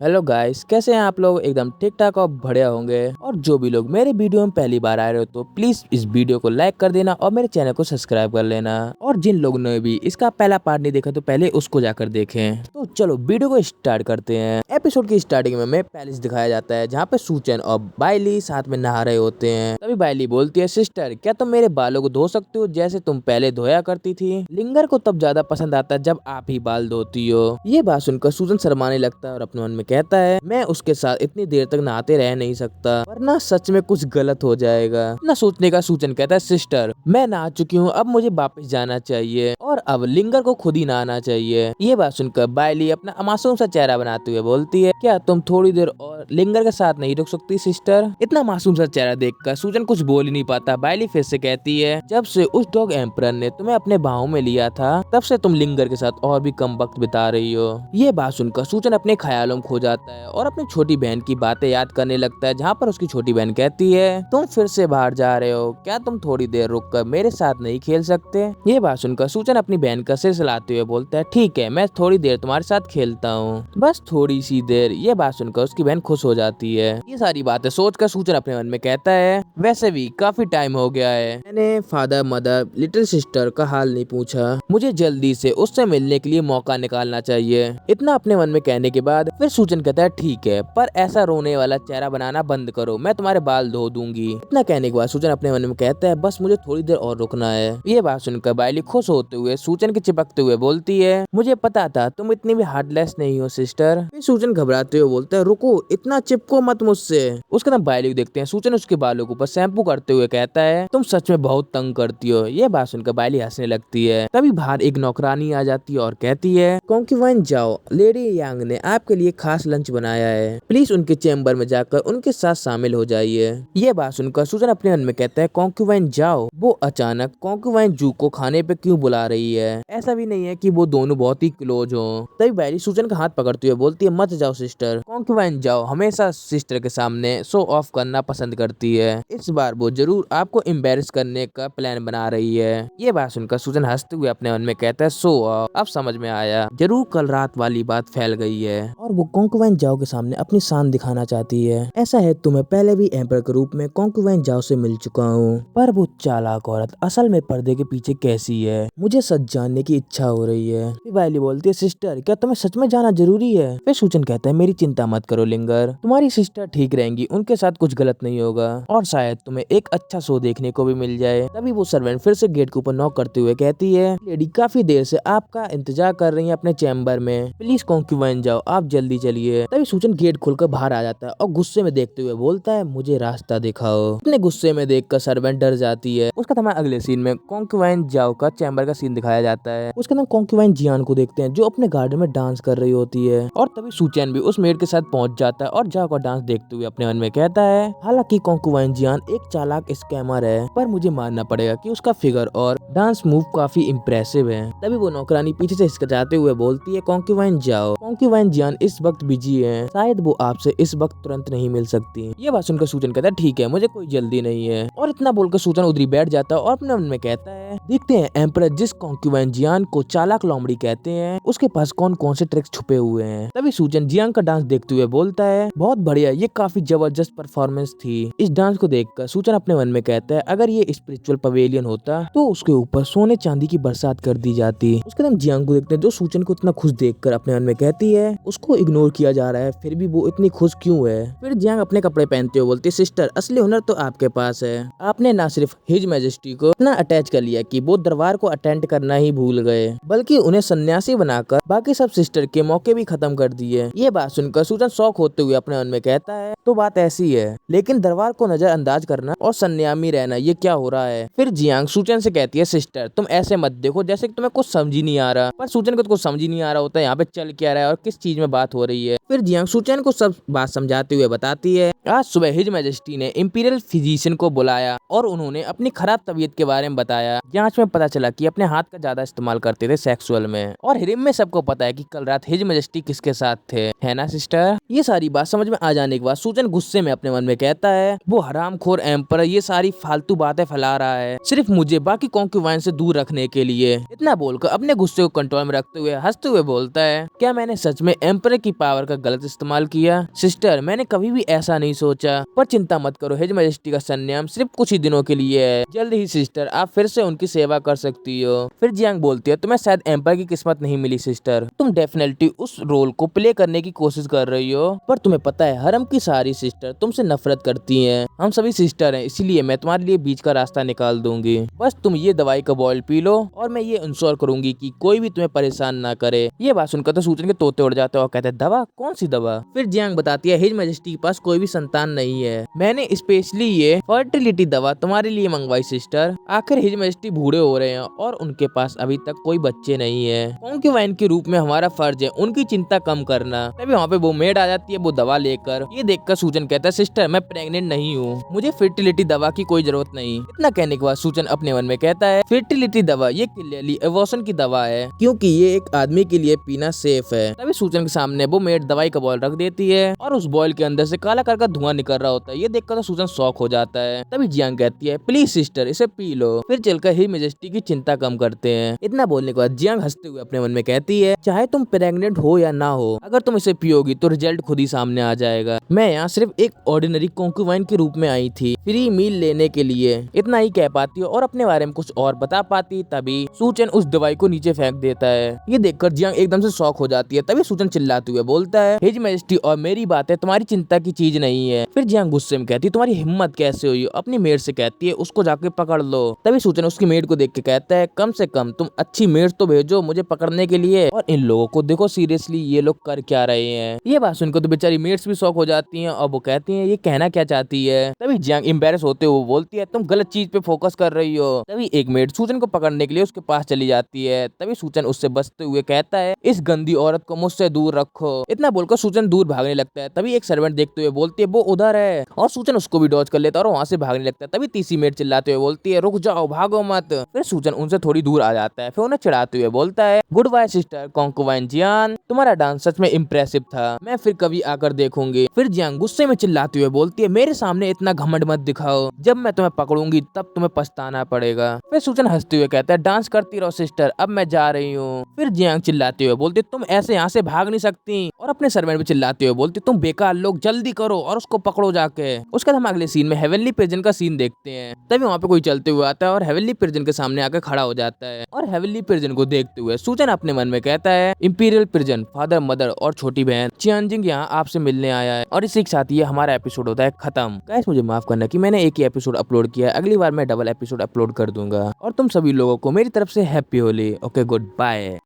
Hello guys, कैसे हैं आप लोग। एकदम ठीक ठाक और बढ़िया होंगे। और जो भी लोग मेरे वीडियो में पहली बार आ रहे हो तो प्लीज इस वीडियो को लाइक कर देना और मेरे चैनल को सब्सक्राइब कर लेना। और जिन लोगों ने भी इसका पहला पार्ट नहीं देखा तो पहले उसको जाकर देखें। तो चलो वीडियो को स्टार्ट करते हैं। एपिसोड की स्टार्टिंग में हमें पैलेस दिखाया जाता है जहाँ पे सूचन और बाइली साथ में नहा रहे होते हैं। तभी बाइली बोलती है, सिस्टर क्या तुम मेरे बालों को धो सकते हो जैसे तुम पहले धोया करती थी। लिंगर को तब ज्यादा पसंद आता है जब आप ही बाल धोती हो। ये बात सुनकर सूजन शर्माने लगता है और अपने मन में कहता है, मैं उसके साथ इतनी देर तक नहाते रह नहीं सकता वरना सच में कुछ गलत हो जाएगा। इतना सोचने का सूचन कहता है, सिस्टर मैं नहा चुकी हूँ, अब मुझे वापस जाना चाहिए और अब लिंगर को खुद ही नहाना चाहिए। ये बात सुनकर बाइली अपना मासूम सा चेहरा बनाते हुए बोलती है, क्या तुम थोड़ी देर और लिंगर के साथ नहीं रुक सकती सिस्टर। इतना मासूम सा चेहरा देखकर सूजन कुछ बोल ही नहीं पाता। बाइली फिर से कहती है, जब से उस डॉग एम्परर ने तुम्हें अपने बाहों में लिया था तब से तुम लिंगर के साथ और भी कम वक्त बिता रही हो। ये बात सुनकर सूजन अपने ख्यालों में खो जाता है और अपनी छोटी बहन की बातें याद करने लगता है, जहाँ पर उसकी छोटी बहन कहती है, तुम फिर से बाहर जा रहे हो, क्या तुम थोड़ी देर रुककर मेरे साथ नहीं खेल सकते। ये बात सुनकर सूजन अपनी बहन का सिर हिलाते हुए बोलता है, ठीक है मैं थोड़ी देर तुम्हारे साथ खेलता हूँ, बस थोड़ी सी देर। ये बात सुनकर उसकी बहन खुश हो जाती है। ये सारी बातें सोचकर सूजन अपने मन में कहता है, वैसे भी काफी टाइम हो गया है, मैंने फादर मदर लिटिल सिस्टर का हाल नहीं पूछा, मुझे जल्दी से उससे मिलने के लिए मौका निकालना चाहिए। इतना अपने मन में कहने के बाद फिर सूजन कहता है, ठीक है पर ऐसा रोने वाला चेहरा बनाना बंद करो, मैं तुम्हारे बाल धो दूंगी। इतना कहने के बाद सूजन अपने मन में कहता है, बस मुझे थोड़ी देर और रुकना है। ये बात सुनकर बाइली खुश होते हुए सूजन के चिपकते हुए बोलती है, मुझे पता था तुम इतनी भी हार्टलेस नहीं हो सिस्टर। फिर सूजन घबराते हुए बोलता है, रुको इतना चिपको मत मुझसे। उसके बाद बाइली को देखते हैं, सूजन उसके बालों के ऊपर शैम्पू करते हुए कहता है, तुम सच में बहुत तंग करती हो। ये बात सुनकर बाइली हंसने लगती है। तभी बाहर एक नौकरानी आ जाती है और कहती है, कॉन्क्यूवाइन जाओ, लेडी यांग ने आपके लिए खास लंच बनाया है, प्लीज उनके चैम्बर में जाकर उनके साथ शामिल हो जाइए। ये बात सुनकर सूजन अपने मन में कहता है, कॉन्क्यूवाइन जाओ वो अचानक कॉन्क्यूवाइन जू को खाने पे क्यों बुला रही है, ऐसा भी नहीं है कि वो दोनों बहुत ही क्लोज हो। तभी बाइली सूजन का हाथ पकड़ते हुए बोलती है, मत जाओ सिस्टर, कॉन्क्यूवाइन जाओ हमेशा सिस्टर के सामने शो ऑफ करना पसंद करती है, इस बार वो जरूर आपको एम्बेरस करने का प्लान बना रही है। ये बात सुनकर सूजन हंसते हुए अपने मन में कहता है, शो ऑफ, अब समझ में आया, जरूर कल रात वाली बात फैल गई है और वो कॉन्क्यूवाइन जाओ के सामने अपनी शान दिखाना चाहती है। ऐसा है तो मैं पहले भी एम्पर के रूप में कॉन्क्यूवाइन जाओ से मिल चुका हूँ, पर वो चालाक औरत असल में पर्दे के पीछे कैसी है, मुझे सच जानने की इच्छा हो रही है। फिर बाइली बोलती है, सिस्टर क्या तुम्हें सच में जाना जरूरी है। फिर सूजन कहता है, मेरी चिंता मत करो लिंगर, तुम्हारी सिस्टर ठीक रहेंगी, उनके साथ कुछ गलत नहीं होगा और शायद तुम्हें एक अच्छा शो देखने को भी मिल जाए। तभी वो सर्वेंट फिर से गेट के ऊपर नॉक करते हुए कहती है, लेडी काफी देर से आपका इंतजार कर रही है अपने चैम्बर में, प्लीज कॉन्क्यूवाइन जाओ आप जल्दी चलिए। तभी सूजन गेट खोलकर बाहर आ जाता है और गुस्से में देखते हुए बोलता है, मुझे रास्ता दिखाओ। इतने गुस्से में देखकर सर्वेंट डर जाती है। उसका हमें अगले सीन में कॉन्क्यूवाइन जाओ का चैम्बर का सीन दिखाया जाता है। उसके अंदर कॉन्क्यूवाइन जियान को देखते हैं जो अपने गार्डन में डांस कर रही होती है और तभी सूचैन भी उस मेड के साथ पहुंच जाता है और जाओ का डांस देखते हुए अपने मन में कहता है, हालांकि कॉन्क्यूवाइन जियान एक चालाक स्कैमर है पर मुझे मानना पड़ेगा कि उसका फिगर और डांस मूव काफी इम्प्रेसिव है। तभी वो नौकरानी पीछे से हिचकिचाते हुए बोलती है, कॉन्क्यूवाइन जाओ, कॉन्क्यूवाइन जियान इस वक्त बिजी है, शायद वो आपसे इस वक्त तुरंत नहीं मिल सकती। ये बात सुनकर सूजन कहता है, ठीक है मुझे कोई जल्दी नहीं है। और इतना बोलकर सूजन उधरी बैठ जाता है और अपने मन में कहता है, देखते हैं एम्परर जिस कॉन्क्यूवाइन जियान को चालाक लोमड़ी कहते हैं उसके पास कौन कौन से ट्रिक्स छुपे हुए हैं। तभी सूजन जियान का डांस देखते हुए बोलता है, बहुत बढ़िया, ये काफी जबरदस्त परफॉर्मेंस थी। इस डांस को देखकर सूजन अपने मन में कहता है, अगर ये स्पिरिचुअल पवेलियन होता तो उसके ऊपर सोने चांदी की बरसात कर दी जाती। उसके बाद जियांग को देखते हैं जो सूजन को इतना खुश देखकर अपने मन में कहती है, उसको इग्नोर किया जा रहा है फिर भी वो इतनी खुश क्यों है। फिर जियांग अपने कपड़े पहनते हुए बोलती है, सिस्टर असली हुनर तो आपके पास है, आपने ना सिर्फ हिज मैजेस्टी को इतना अटैच कर लिया कि वो दरबार को अटेंड करना ही भूल गए, बल्कि उन्हें सन्यासी बनाकर बाकी सब सिस्टर के मौके भी खत्म कर दिए। ये बात सुनकर सूजन शौक होते हुए अपने मन में कहता है, तो बात ऐसी है, लेकिन दरबार को नजरअंदाज करना और संन्यामी रहना ये क्या हो रहा है। फिर जियांग सूजन से कहती है, सिस्टर तुम ऐसे मत देखो जैसे कि तुम्हें कुछ समझ ही नहीं आ रहा। पर सूजन को तो कुछ समझ ही नहीं आ रहा होता है यहाँ पे चल क्या रहा है और किस चीज में बात हो रही है। फिर जियांग सूजन को सब बात समझाते हुए बताती है, आज सुबह हिज मैजेस्टी ने इंपीरियल फिजिशियन को बुलाया और उन्होंने अपनी खराब तबीयत के बारे में बताया। जांच में पता चला कि अपने हाथ का ज्यादा इस्तेमाल करते थे सेक्सुअल में, और हिरिम में सबको पता है कि कल रात हिज मैजेस्टी किसके साथ थे, है ना सिस्टर। ये सारी बात समझ में आ जाने के बाद सूजन गुस्से में अपने मन में कहता है, वो हरामखोर एम्पर ये सारी फालतू बातें फैला रहा है सिर्फ मुझे बाकी कॉन्क्यूवाइन से दूर रखने के लिए। इतना बोलकर अपने गुस्से को कंट्रोल में रखते हुए हंसते हुए बोलता है, क्या मैंने सच में एम्पर की पावर का गलत इस्तेमाल किया। सिस्टर, मैंने कभी भी ऐसा नहीं सोचा, पर चिंता मत करो, हिज मैजेस्टी का संन्यास सिर्फ कुछ ही दिनों के लिए है। जल्द ही सिस्टर आप फिर से उनकी सेवा कर सकती हो। फिर जियांग बोलती है, तुम्हें शायद एम्पायर की किस्मत नहीं मिली सिस्टर, तुम डेफिनेटली उस रोल को प्ले करने की कोशिश कर रही हो, पर तुम्हें पता है हरम की सारी सिस्टर तुमसे नफरत करती हैं। हम सभी सिस्टर हैं, इसीलिए मैं तुम्हारे लिए बीच का रास्ता निकाल दूंगी। बस तुम ये दवाई का बॉयल पी लो और मैं ये इंश्योर करूंगी कि कोई भी तुम्हें परेशान ना करे। ये बात सुनकर तो सूचन के तोते उड़ जाते हैं और कहते हैं, दवा? कौन सी दवा? फिर जियांग बताती है, हिज मैजेस्टी के पास कोई भी संतान नहीं है, मैंने स्पेशली ये फर्टिलिटी दवा तुम्हारे लिए मंगवाई सिस्टर। आखिर हिज मैजेस्टी बूढ़े हो रहे हैं और उनके पास अभी तक कोई बच्चे नहीं है। कॉन्क्यूबाइन के रूप में हमारा फर्ज है उनकी चिंता कम करना। तभी वहाँ पे वो मेड आ जाती है वो दवा लेकर। ये देखकर सूचन कहता है, सिस्टर मैं प्रेग्नेंट नहीं हूँ, मुझे फर्टिलिटी दवा की कोई जरूरत नहीं। इतना कहने के बाद सूचन अपने मन में कहता है, फर्टिलिटी दवा ये क्लियरली एबॉर्शन की दवा है, क्योंकि ये एक आदमी के लिए पीना सेफ है। तभी सूचन के सामने वो मेड दवाई का बॉयल रख देती है और उस बॉयल के अंदर से काला कलर का धुआं निकल रहा होता है। ये देखकर तो सूचन शॉक हो जाता है। तभी जियांग कहती है, प्लीज सिस्टर इसे पी लो, फिर चलकर हिज मैजेस्टी की चिंता कम करते हैं। इतना बोलने के बाद जियांग हंसते हुए अपने मन में कहती है, चाहे तुम प्रेग्नेंट हो या ना हो, अगर तुम इसे पियोगी तो रिजल्ट खुद ही सामने आ जाएगा। मैं यहाँ सिर्फ एक ऑर्डिनरी कॉन्क्यूबाइन के रूप में आई थी फ्री मील लेने के लिए। इतना ही कह पाती और अपने बारे में कुछ और बता पाती। तभी सूचन उस दवाई को नीचे फेंक देता है। ये देखकर जियांग एकदम से शॉक हो जाती है। तभी सूचन चिल्लाते हुए बोलता है, हिज मैजेस्टी और मेरी बात है तुम्हारी चिंता की चीज नहीं है। फिर जियांग गुस्से में कहती, तुम्हारी हिम्मत कैसे हुई? अपनी मेड से कहती है उसको जाके पकड़ लो। तभी सूचन उसकी मेड को देख के कहता है, कम से कम तुम अच्छी मेड तो भेजो मुझे पकड़ने के लिए, और इन लोगों को देखो सीरियसली ये लोग कर क्या रहे हैं। ये बात सुनकर तो बेचारी मेड्स भी शॉक हो जाती हैं और वो कहती हैं, ये कहना क्या चाहती है? तभी जियांग एम्बैरेस होते हुए बोलती है, तुम गलत चीज पे फोकस कर रही हो। तभी एक मेड सूचन को पकड़ने के लिए उसके पास चली जाती है। तभी सूचन उससे बचते हुए कहता है, इस गंदी औरत को मुझसे दूर रखो। इतना बोलकर सूचन दूर भागने लगता है। तभी एक सर्वेंट देखते हुए बोलती है, वो उधर है, और सूचन उसको भी डॉज कर लेता है और वहाँ से भागने लगता है। तभी तीसरी मेड चिल्लाते हुए बोलती है, रुक जाओ, भागो मत। फिर सूचन उनसे थोड़ी दूर आ जाता है। फिर उन्हें चिढ़ाते हुए बोलता है, गुड बाय सिस्टर कॉन्क्यूबाइन जियान, तुम्हारा डांस सच में इम्प्रेसिव था, मैं फिर कभी आकर देखूंगी। फिर जियांग गुस्से में चिल्लाते हुए बोलती है, मेरे सामने इतना घमंड मत दिखाओ, जब मैं तुम्हें पकड़ूंगी तब तुम्हें पछताना पड़ेगा। फिर सूचन हंसते हुए कहता है, डांस करती रहो सिस्टर, अब मैं जा रही हूँ। फिर जियांग चिल्लाते हुए बोलती, तुम ऐसे यहाँ से भाग नहीं सकती, और अपने सर्वेंट भी चिल्लाते हुए बोलती, तुम बेकार लोग जल्दी करो और उसको पकड़ो जाके। उसके बाद हम अगले सीन में हेवनली प्रिजन का सीन देखते हैं। तभी वहाँ पे कोई चलते हुए आता है और हेवनली प्रिजन के सामने आकर खड़ा हो जाता है, और हेवनली प्रिजन को देखते हुए सूचन अपने मन में कहता है, इंपीरियल प्रिजन, फादर, मदर और छोटी बहन चियांजिंग यहाँ आपसे मिलने आया है। और इसी के साथ ये हमारा एपिसोड होता है खत्म। गाइस मुझे माफ करना कि मैंने एक ही एपिसोड अपलोड किया है, अगली बार मैं डबल एपिसोड अपलोड कर दूंगा। और तुम सभी लोगों को मेरी तरफ से happy Holi. Okay, good bye.